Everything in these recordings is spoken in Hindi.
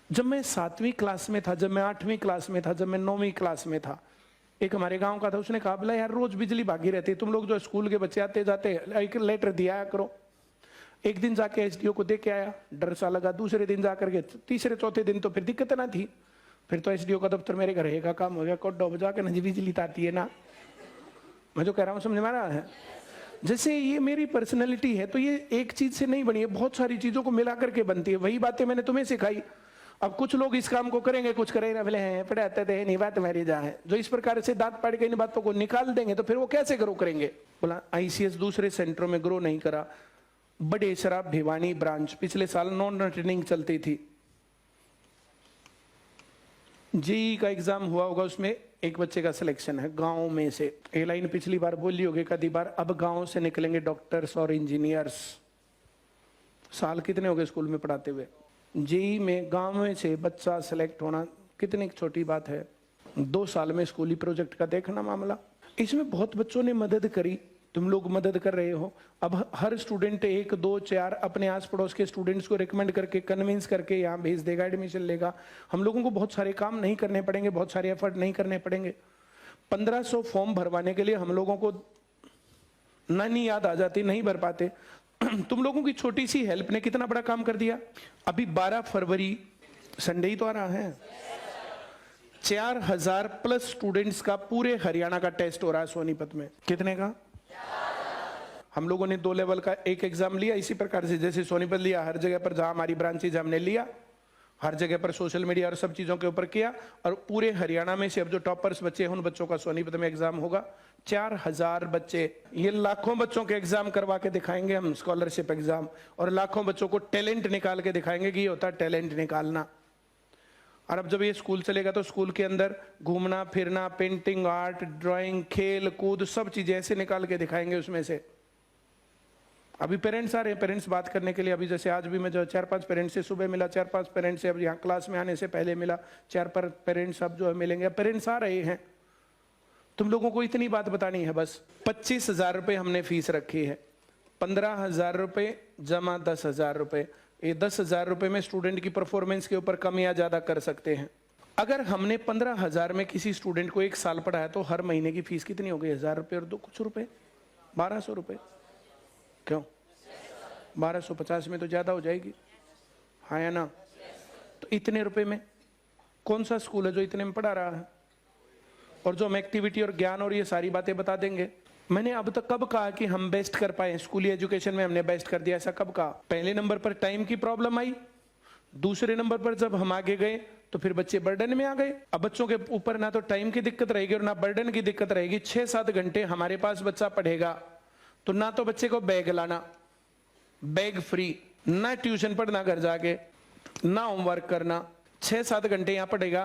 जब मैं 7वीं क्लास में था, जब मैं 8वीं क्लास में था, जब मैं 9वीं क्लास में था, एक हमारे गांव का था, उसने कहा बोला यार रोज बिजली भागी रहती है, तुम लोग जो स्कूल के बच्चे आते जाते एक लेटर दिया करो। एक दिन जाके एसडीओ को दे के आया, डर सा लगा। दूसरे दिन जाकर के, तीसरे चौथे दिन तो फिर दिक्कत ना थी। फिर तो एसडीओ का दफ्तर मेरे घर का काम हो गया, कोड बजा के नजी बिजली आती है ना। मैं जो कह रहा हूँ समझ में आ रहा है? जैसे ये मेरी पर्सनैलिटी है, तो ये एक चीज से नहीं बनी है, बहुत सारी चीजों को मिला करके बनती है। वही बातें मैंने तुम्हें सिखाई। अब कुछ लोग इस काम को करेंगे, कुछ करेंगे, बोले हैं पढ़ाते थे नहीं, बात मेरी जा है। जो इस प्रकार से दांत पाड़ के इन बातों को निकाल देंगे तो फिर वो कैसे ग्रो करेंगे? बोला आईसीएस दूसरे सेंटरों में ग्रो नहीं करा। बड़ेसरा भिवानी ब्रांच पिछले साल नॉन रिटर्निंग चलती थी। जेई का एग्जाम हुआ होगा, उसमें एक बच्चे का सिलेक्शन है गांव में से। ये लाइन पिछली बार बोली होगी कई बार, अब गांव से निकलेंगे डॉक्टर्स और इंजीनियर्स। साल कितने हो गए स्कूल में पढ़ाते हुए? जेई में गांव में से बच्चा सिलेक्ट होना कितनी छोटी बात है। 2 साल में स्कूली प्रोजेक्ट का देखना मामला। इसमें बहुत बच्चों ने मदद करी, तुम लोग मदद कर रहे हो। अब हर स्टूडेंट 1, 2, 4 अपने आस पड़ोस के स्टूडेंट्स को रिकमेंड करके कन्विंस करके यहाँ भेज देगा, एडमिशन लेगा। हम लोगों को बहुत सारे काम नहीं करने पड़ेंगे, बहुत सारे एफर्ट नहीं करने पड़ेंगे। 1500 फॉर्म भरवाने के लिए हम लोगों को नहीं याद आ जाती, नहीं भर पाते। तुम लोगों की छोटी सी हेल्प ने कितना बड़ा काम कर दिया। अभी 12 फरवरी संडे ही तो आ रहा है, 4000 प्लस स्टूडेंट्स का पूरे हरियाणा का टेस्ट हो रहा है सोनीपत में। कितने का? हम लोगों ने 2 लेवल का एक एग्जाम लिया इसी प्रकार से, जैसे सोनीपत लिया, हर जगह पर जहां हमारी ब्रांचेज हमने लिया, हर जगह पर सोशल मीडिया और सब चीजों के ऊपर किया। और पूरे हरियाणा में से अब जो टॉपर्स बच्चे हैं उन बच्चों का सोनीपत में एग्जाम होगा। 4000 बच्चे, ये लाखों बच्चों के एग्जाम करवा के दिखाएंगे हम, स्कॉलरशिप एग्जाम, और लाखों बच्चों को टैलेंट निकाल के दिखाएंगे कि ये होता है टैलेंट निकालना। और अब जब ये स्कूल चलेगा तो स्कूल के अंदर घूमना फिरना, पेंटिंग, आर्ट, ड्राइंग, खेल कूद, सब चीजें ऐसे निकाल के दिखाएंगे उसमें से। अभी पेरेंट्स आ रहे हैं, पेरेंट्स बात करने के लिए। अभी जैसे आज भी मैं जो 4-5 पेरेंट्स से सुबह मिला, 4-5 पेरेंट्स से अब यहाँ क्लास में आने से पहले मिला, 4 पेरेंट्स अब जो है मिलेंगे। पेरेंट्स आ रहे हैं। तुम लोगों को इतनी बात बतानी है बस। 25,000 रुपये हमने फीस रखी है, 15,000 रुपये जमा 10,000 रुपये। ये 10,000 रुपये में स्टूडेंट की परफॉर्मेंस के ऊपर कम या ज्यादा कर सकते हैं। अगर हमने 15,000 में किसी स्टूडेंट को 1 साल पढ़ाया तो हर महीने की फीस कितनी हो गई? 1000 रुपये और 2 कुछ रुपए, 1200 रुपये। क्यों? 1250 में तो ज्यादा हो जाएगी, हाँ या ना? तो इतने रुपए में कौन सा स्कूल है जो इतने में पढ़ा रहा है? और जो हम एक्टिविटी और ज्ञान और ये सारी बातें बता देंगे। मैंने अब तक कब कहा कि हम बेस्ट कर पाए स्कूली एजुकेशन में? हमने बेस्ट कर दिया, ऐसा कब कहा? पहले नंबर पर टाइम की प्रॉब्लम आई, दूसरे नंबर पर जब हम आगे गए तो फिर बच्चे बर्डन में आ गए। अब बच्चों के ऊपर ना तो टाइम की दिक्कत रहेगी और ना बर्डन की दिक्कत रहेगी। 6-7 घंटे हमारे पास बच्चा पढ़ेगा तो ना तो बच्चे को बैग लाना, बैग फ्री, ना ट्यूशन पढ़ना घर जाके, ना होमवर्क करना। 6-7 घंटे यहां पढ़ेगा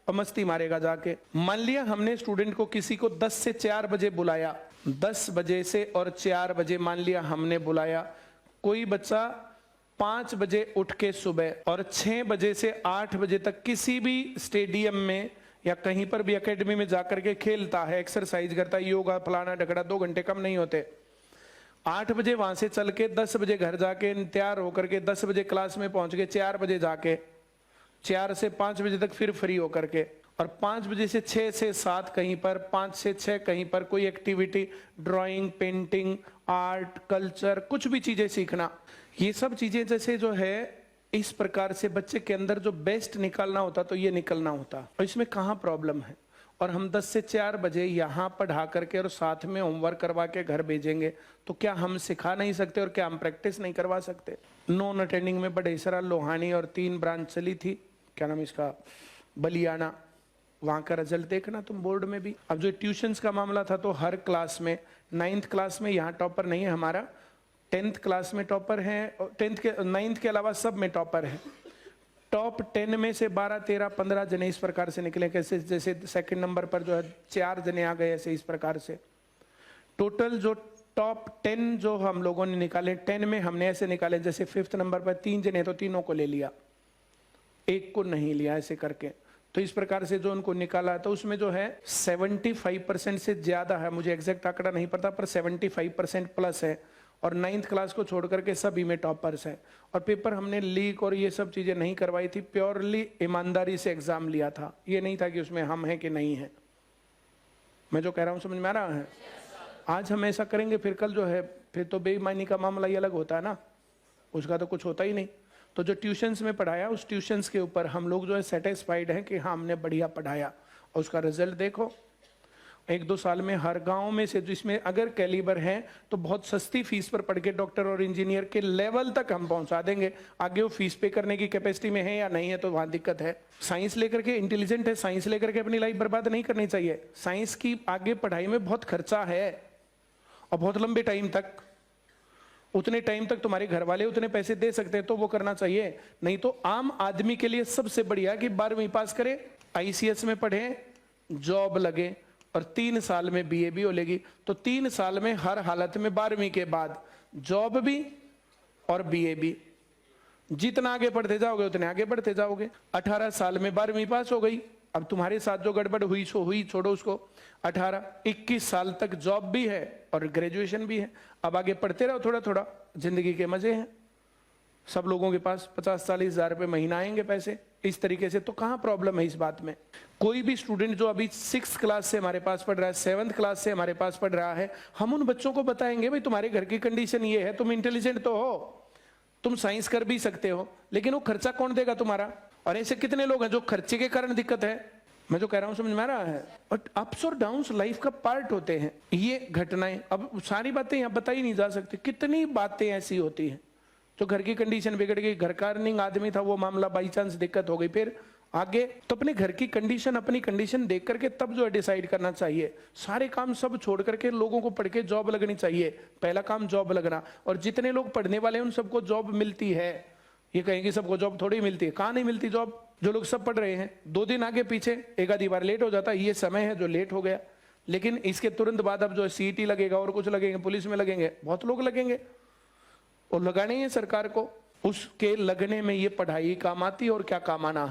और मस्ती मारेगा जाके। मान लिया हमने स्टूडेंट को किसी को 10 से 4 बजे बुलाया, 10 बजे से और 4 बजे मान लिया हमने बुलाया। कोई बच्चा 5 बजे उठ के सुबह और 6 बजे से 8 बजे तक किसी भी स्टेडियम में या कहीं पर भी एकेडमी में जाकर के खेलता है, एक्सरसाइज करता है, योगा फलाना ढकड़ा, 2 घंटे कम नहीं होते। 8 बजे वहां से चल के 10 बजे घर जाके तैयार होकर के 10 बजे क्लास में पहुंच के 4 बजे जाके 4 से 5 बजे तक फिर फ्री होकर के, और 5 बजे से 6 से 7 कहीं पर, 5 से 6 कहीं पर कोई activity, drawing, painting, art, culture, कुछ भी चीजें सीखना। ये सब चीजें जैसे जो है इस प्रकार से बच्चे के अंदर जो बेस्ट निकालना होता तो ये निकलना होता। और इसमें कहाँ प्रॉब्लम है? और हम 10 से 4 बजे यहाँ पढ़ा करके और साथ में होमवर्क करवा के घर भेजेंगे तो क्या हम सिखा नहीं सकते और क्या हम प्रैक्टिस नहीं करवा सकते? नॉन अटेंडिंग में बड़ेसरा, लोहानी और 3 ब्रांच चली थी, क्या नाम इसका, बलियाना। वहां का रिजल्ट देखना तुम बोर्ड में भी। अब जो ट्यूशंस का मामला था तो हर क्लास में, 9th क्लास में यहाँ टॉपर नहीं है हमारा, 10th क्लास में टॉपर है, 9th के अलावा सब में टॉपर है। टॉप 10 में से 12, 13, 15 जने इस प्रकार से निकले। कैसे? जैसे सेकंड नंबर पर जो है 4 जने आ गए, ऐसे इस प्रकार से। टोटल जो टॉप 10 जो हम लोगों ने निकाले, 10 में हमने ऐसे निकाले, जैसे 5th नंबर पर 3 जने तो तीनों को ले लिया, 1 को नहीं लिया, ऐसे करके। तो इस प्रकार से जो उनको निकाला तो उसमें जो है 75% से ज्यादा है, मुझे एग्जैक्ट आंकड़ा नहीं पता पर 75% प्लस है। और 9th क्लास को छोड़ करके सभी में टॉपर्स हैं। और पेपर हमने लीक और ये सब चीजें नहीं करवाई थी, प्योरली ईमानदारी से एग्जाम लिया था। ये नहीं था कि उसमें हम हैं कि नहीं है। मैं जो कह रहा हूं समझ में आ रहा है? आज हम ऐसा करेंगे, फिर कल जो है फिर तो बेईमानी का मामला ही अलग होता है ना, उसका तो कुछ होता ही नहीं। तो जो ट्यूशन्स में पढ़ाया, उस ट्यूशन्स के ऊपर हम लोग जो है सेटिस्फाइड हैं कि हाँ हमने बढ़िया पढ़ाया। और उसका रिजल्ट देखो, 1-2 साल में हर गांव में से जिसमें अगर कैलिबर है तो बहुत सस्ती फीस पर पढ़ के डॉक्टर और इंजीनियर के लेवल तक हम पहुंचा देंगे। आगे वो फीस पे करने की कैपेसिटी में है या नहीं है तो वहां दिक्कत है। साइंस लेकर के इंटेलिजेंट है, साइंस लेकर के अपनी लाइफ बर्बाद नहीं करनी चाहिए। साइंस की आगे पढ़ाई में बहुत खर्चा है और बहुत लंबे टाइम तक, उतने टाइम तक तुम्हारे घर वाले उतने पैसे दे सकते हैं तो वो करना चाहिए। नहीं तो आम आदमी के लिए सबसे बढ़िया कि 12वीं पास करे, ICS में पढ़े, जॉब लगे और 3 साल में BA भी हो लेगी। तो 3 साल में हर हालत में 12वीं के बाद जॉब भी और BA भी। जितना आगे बढ़ते जाओगे उतने आगे बढ़ते जाओगे। 18 साल में 12वीं पास हो गई। अब तुम्हारे साथ जो गड़बड़ हुई सो हुई, छोड़ो उसको। 18-21 साल तक जॉब भी है और ग्रेजुएशन भी है। अब आगे पढ़ते रहो थोड़ा थोड़ा, जिंदगी के मजे हैं। सब लोगों के पास 50-40 हजार रुपए महीना आएंगे पैसे इस तरीके से। तो कहां प्रॉब्लम है इस बात में? कोई भी स्टूडेंट जो अभी 6th क्लास से हमारे पास पढ़ रहा है, 7th क्लास से हमारे पास पढ़ रहा है, हम उन बच्चों को बताएंगे भाई तुम्हारे घर की कंडीशन ये है, तुम इंटेलिजेंट तो हो, तुम साइंस कर भी सकते हो, लेकिन वो खर्चा कौन देगा तुम्हारा? और ऐसे कितने लोग हैं जो खर्चे के कारण दिक्कत है। मैं जो कह रहा हूं समझ में आ रहा है? और अप्स और डाउन्स लाइफ का पार्ट होते हैं, ये घटनाएं। अब सारी बातें यहां बताई नहीं जा सकती। कितनी बातें ऐसी होती हैं जो घर की कंडीशन बिगड़ गई, घर का अर्निंग आदमी था, वो मामला बाई चांस दिक्कत हो गई, फिर आगे। तो अपने घर की कंडीशन, अपनी कंडीशन देख करके तब जो है डिसाइड करना चाहिए। सारे काम सब छोड़ करके लोगों को पढ़ के जॉब लगनी चाहिए। पहला काम जॉब लगना। और जितने लोग पढ़ने वाले हैं उन सबको जॉब मिलती है। ये कहेंगे सबको जॉब थोड़ी मिलती है, कहां नहीं मिलती जॉब। जो लोग सब पढ़ रहे हैं 2 दिन आगे पीछे, एक आधी बार लेट हो जाता है, ये समय है जो लेट हो गया। लेकिन इसके तुरंत बाद अब जो CET लगेगा और कुछ लगेंगे, पुलिस में लगेंगे, बहुत लोग लगेंगे और लगाने ही है सरकार को। उसके लगने में ये पढ़ाई काम आती है और क्या काम आना है।